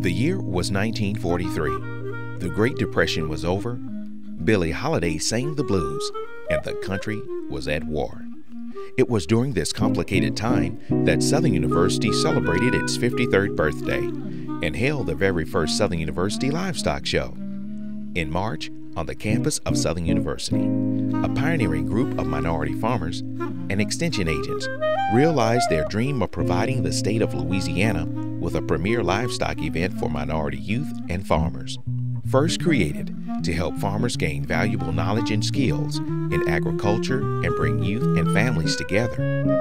The year was 1943. The Great Depression was over, Billie Holiday sang the blues, and the country was at war. It was during this complicated time that Southern University celebrated its 53rd birthday and held the very first Southern University Livestock Show. In March, on the campus of Southern University, a pioneering group of minority farmers and extension agents realized their dream of providing the state of Louisiana with a premier livestock event for minority youth and farmers. First created to help farmers gain valuable knowledge and skills in agriculture and bring youth and families together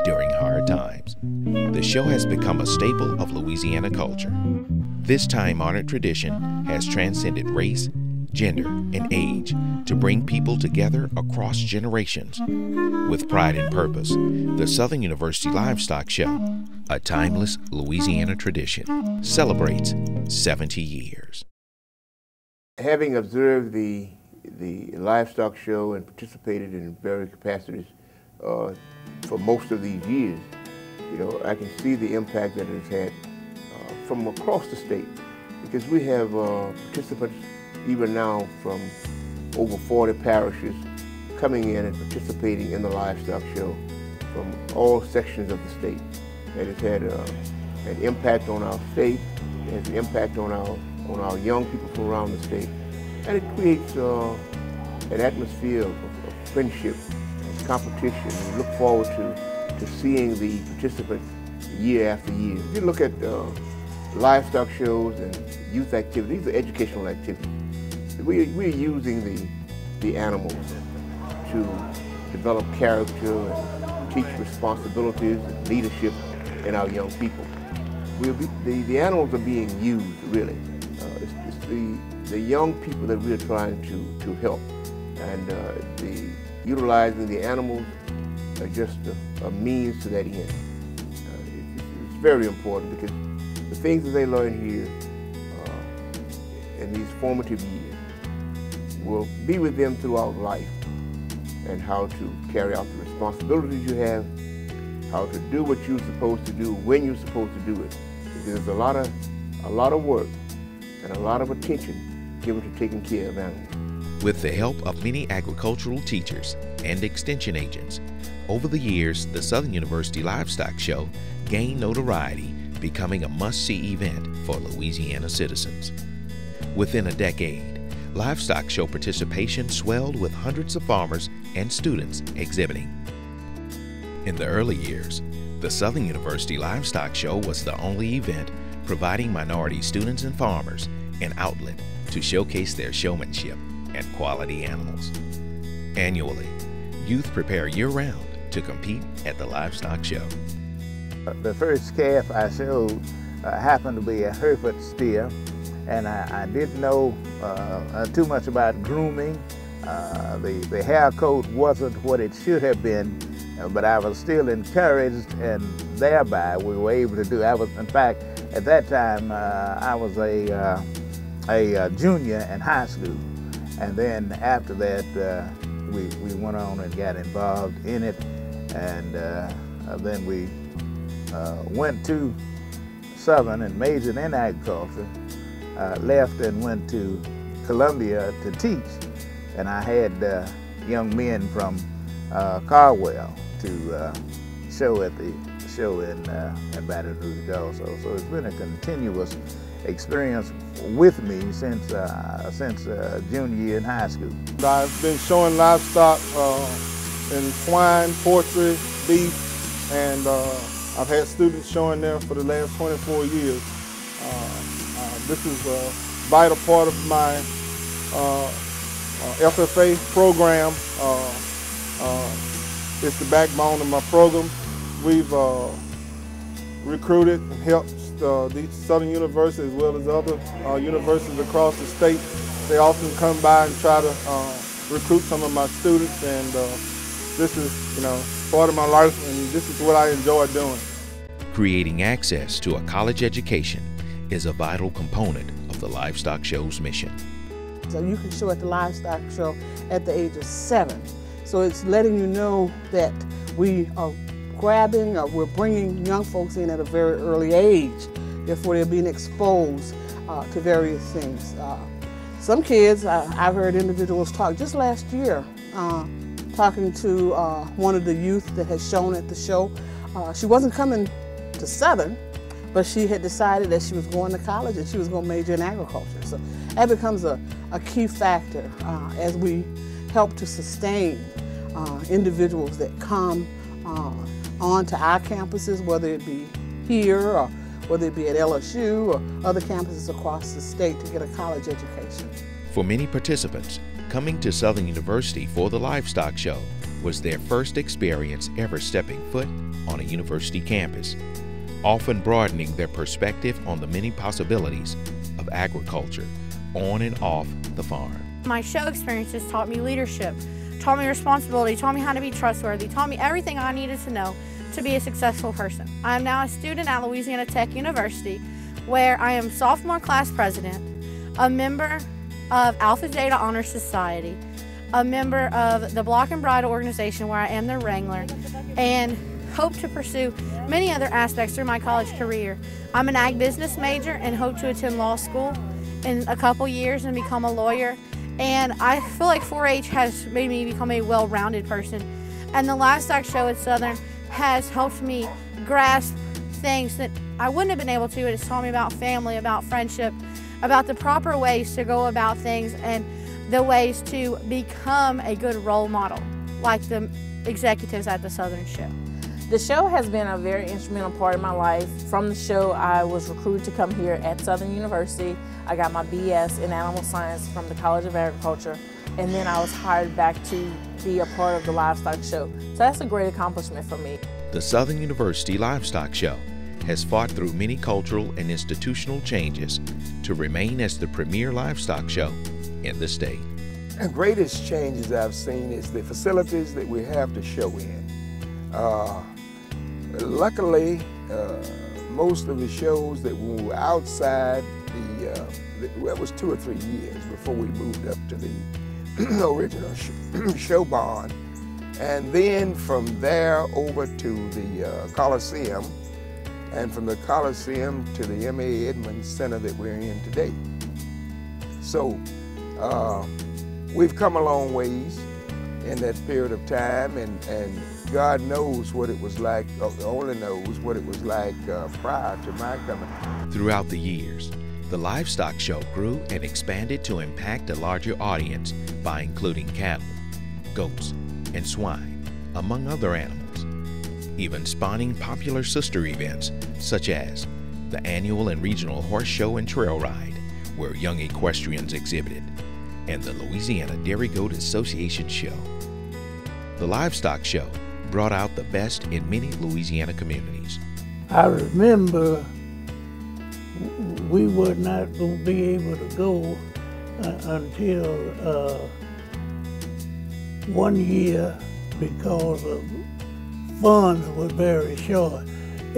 during hard times. The show has become a staple of Louisiana culture. This time-honored tradition has transcended race, gender, and age to bring people together across generations. With pride and purpose, the Southern University Livestock Show, a timeless Louisiana tradition, celebrates 70 years. Having observed the livestock show and participated in various capacities for most of these years, I can see the impact that it has had from across the state, because we have participants even now from over 40 parishes coming in and participating in the livestock show from all sections of the state. And it's had an impact on our state, it has an impact on our young people from around the state, and it creates an atmosphere of friendship and competition. We look forward to seeing the participants year after year. If you look at livestock shows and youth activities, these are educational activities. We're using the animals to develop character and teach responsibilities and leadership in our young people. The animals are being used, really. It's the young people that we're trying to help. And utilizing the animals are just a means to that end. It's very important, because the things that they learn here in these formative years will be with them throughout life, and how to carry out the responsibilities you have, how to do what you're supposed to do when you're supposed to do it. Because there's a lot of work and a lot of attention given to taking care of animals. With the help of many agricultural teachers and extension agents, over the years, the Southern University Livestock Show gained notoriety, becoming a must-see event for Louisiana citizens. Within a decade, livestock show participation swelled, with hundreds of farmers and students exhibiting. In the early years, the Southern University Livestock Show was the only event providing minority students and farmers an outlet to showcase their showmanship and quality animals. Annually, youth prepare year-round to compete at the livestock show. The first calf I showed happened to be a Hereford steer, and I didn't know too much about grooming. The hair coat wasn't what it should have been, but I was still encouraged, and thereby we were able to do. In fact, at that time, I was a junior in high school, and then after that, we went on and got involved in it, and then we went to Southern and majored in agriculture. Left and went to Columbia to teach, and I had young men from Caldwell to show at the show in Baton Rouge also. So it's been a continuous experience with me since junior year in high school. I've been showing livestock in swine, poultry, beef, and I've had students showing there for the last 24 years. This is a vital part of my FFA program. It's the backbone of my program. We've recruited and helped the Southern University as well as other universities across the state. They often come by and try to recruit some of my students, and this is part of my life, and this is what I enjoy doing. Creating access to a college education is a vital component of the Livestock Show's mission. So you can show at the Livestock Show at the age of 7. So it's letting you know that we are grabbing, or we're bringing young folks in at a very early age. Therefore, they're being exposed to various things. Some kids, I've heard individuals talk just last year, talking to one of the youth that has shown at the show. She wasn't coming to Southern, but she had decided that she was going to college and she was going to major in agriculture. So that becomes a key factor as we help to sustain individuals that come onto our campuses, whether it be here or whether it be at LSU or other campuses across the state, to get a college education. For many participants, coming to Southern University for the Livestock Show was their first experience ever stepping foot on a university campus, often broadening their perspective on the many possibilities of agriculture on and off the farm. My show experiences taught me leadership, taught me responsibility, taught me how to be trustworthy, taught me everything I needed to know to be a successful person. I am now a student at Louisiana Tech University, where I am sophomore class president, a member of Alpha Zeta Honor Society, a member of the Block and Bridle organization where I am their wrangler, and hope to pursue many other aspects through my college career. I'm an ag business major and hope to attend law school in a couple years and become a lawyer. And I feel like 4-H has made me become a well-rounded person. And the Livestock Show at Southern has helped me grasp things that I wouldn't have been able to. It has taught me about family, about friendship, about the proper ways to go about things and the ways to become a good role model, like the executives at the Southern Show. The show has been a very instrumental part of my life. From the show, I was recruited to come here at Southern University. I got my BS in animal science from the College of Agriculture, and then I was hired back to be a part of the Livestock Show. So that's a great accomplishment for me. The Southern University Livestock Show has fought through many cultural and institutional changes to remain as the premier livestock show in the state. The greatest changes I've seen is the facilities that we have to show in. Luckily, most of the shows that were outside it was 2 or 3 years before we moved up to the original show barn. And then from there over to the Coliseum, and from the Coliseum to the M.A. Edmonds Center that we're in today. So we've come a long ways in that period of time, and God knows what it was like, only knows what it was like prior to my coming. Throughout the years, the Livestock Show grew and expanded to impact a larger audience by including cattle, goats, and swine, among other animals, even spawning popular sister events such as the annual and regional horse show and trail ride, where young equestrians exhibited, and the Louisiana Dairy Goat Association Show. The Livestock Show brought out the best in many Louisiana communities. I remember we were not going to be able to go until 1 year because of funds were very short,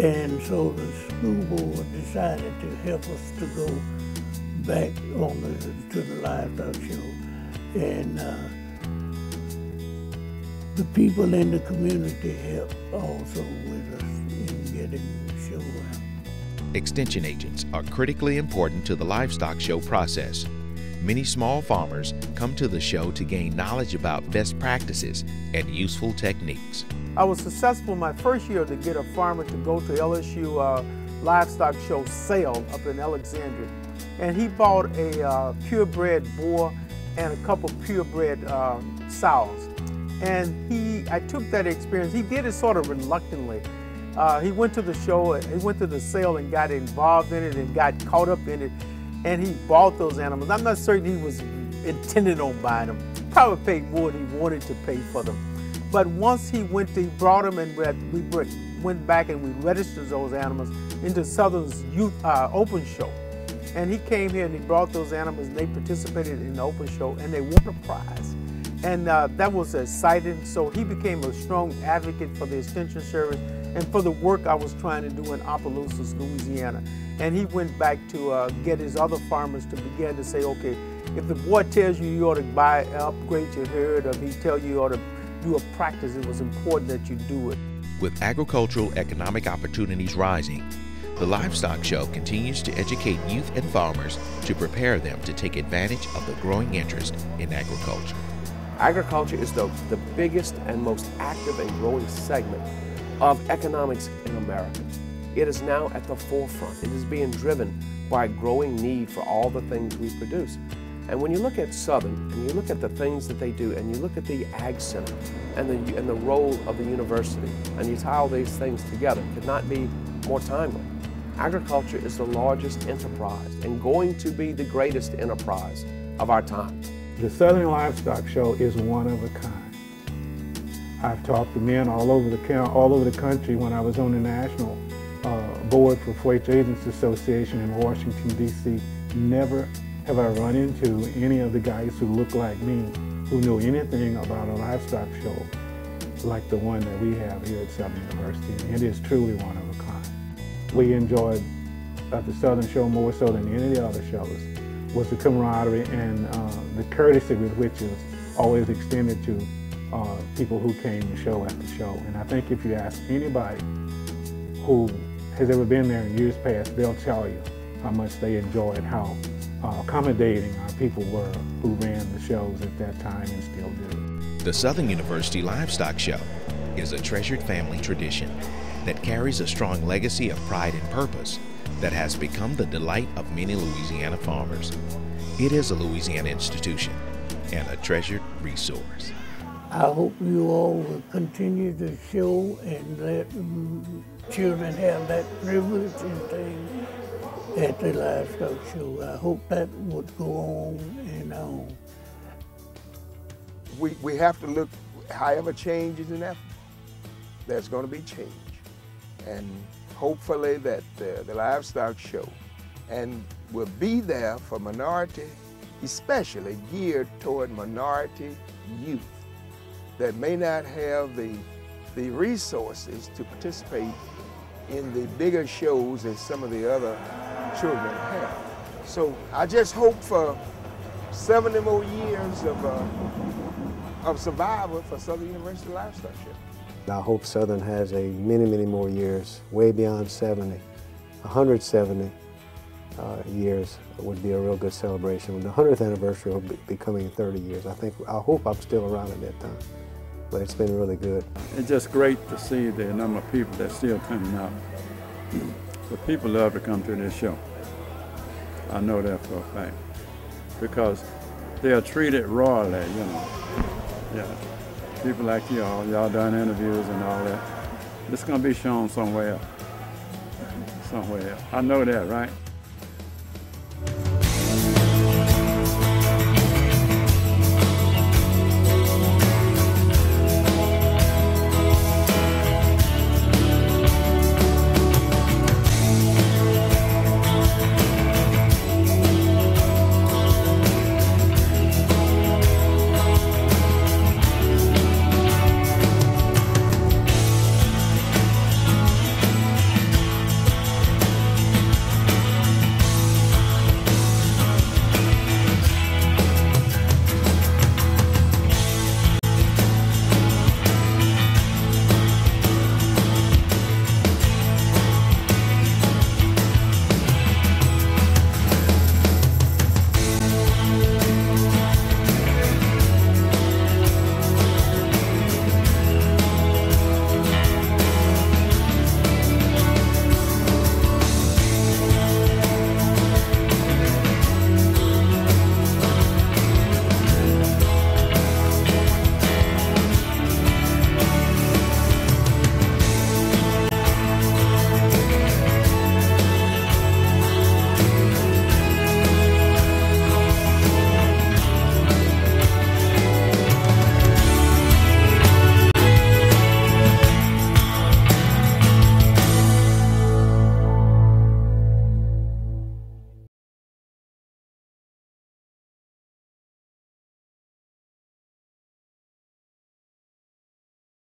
and so the school board decided to help us to go back on to the Livestock Show, and the people in the community helped also with us in getting the show out. Extension agents are critically important to the Livestock Show process. Many small farmers come to the show to gain knowledge about best practices and useful techniques. I was successful my first year to get a farmer to go to LSU Livestock Show sale up in Alexandria. And he bought a purebred boar and a couple purebred sows. And I took that experience. He did it sort of reluctantly. He went to the show, he went to the sale and got involved in it and got caught up in it. And he bought those animals. I'm not certain he was intending on buying them. Probably paid more than he wanted to pay for them. But once he brought them, and we went back and we registered those animals into Southern's youth open show. And he came here and he brought those animals and they participated in the open show and they won a prize. And that was exciting. So he became a strong advocate for the Extension Service and for the work I was trying to do in Opelousas, Louisiana. And he went back to get his other farmers to begin to say, okay, if the boy tells you you ought to upgrade your herd, or if he tells you ought to do a practice, it was important that you do it. With agricultural economic opportunities rising, The Livestock Show continues to educate youth and farmers to prepare them to take advantage of the growing interest in agriculture. Agriculture is the biggest and most active and growing segment of economics in America. It is now at the forefront. It is being driven by a growing need for all the things we produce. And when you look at Southern, and you look at the things that they do, and you look at the Ag Center and the role of the university, and you tie all these things together, it could not be more timely. Agriculture is the largest enterprise and going to be the greatest enterprise of our time. The Southern Livestock Show is one of a kind. I've talked to men all over the country when I was on the national board for 4-H Agents Association in Washington, D.C. Never have I run into any of the guys who look like me, who know anything about a livestock show like the one that we have here at Southern University. And it is truly one of a kind. We enjoyed the Southern Show more so than any of the other shows was the camaraderie and the courtesy with which it was always extended to people who came to show after show. And I think if you ask anybody who has ever been there in years past, they'll tell you how much they enjoyed, how accommodating our people were who ran the shows at that time and still do. The Southern University Livestock Show is a treasured family tradition that carries a strong legacy of pride and purpose that has become the delight of many Louisiana farmers. It is a Louisiana institution and a treasured resource. I hope you all will continue to show and let children have that privilege and thing at the Livestock Show. I hope that would go on and on. We have to look, however change is inevitable, there's going to be change. And hopefully that the Livestock Show and will be there for minority, especially geared toward minority youth that may not have the resources to participate in the bigger shows as some of the other children have. So I just hope for 70 more years of survival for Southern University Livestock Show. I hope Southern has many, many more years, way beyond 70. 170 years would be a real good celebration. The 100th anniversary will be coming in 30 years. I hope I'm still around at that time, but it's been really good. It's just great to see the number of people that's still coming out. The people love to come to this show. I know that for a fact, because they are treated royally, you know. Yeah. People like y'all done interviews and all that. It's gonna be shown somewhere else. I know that, right?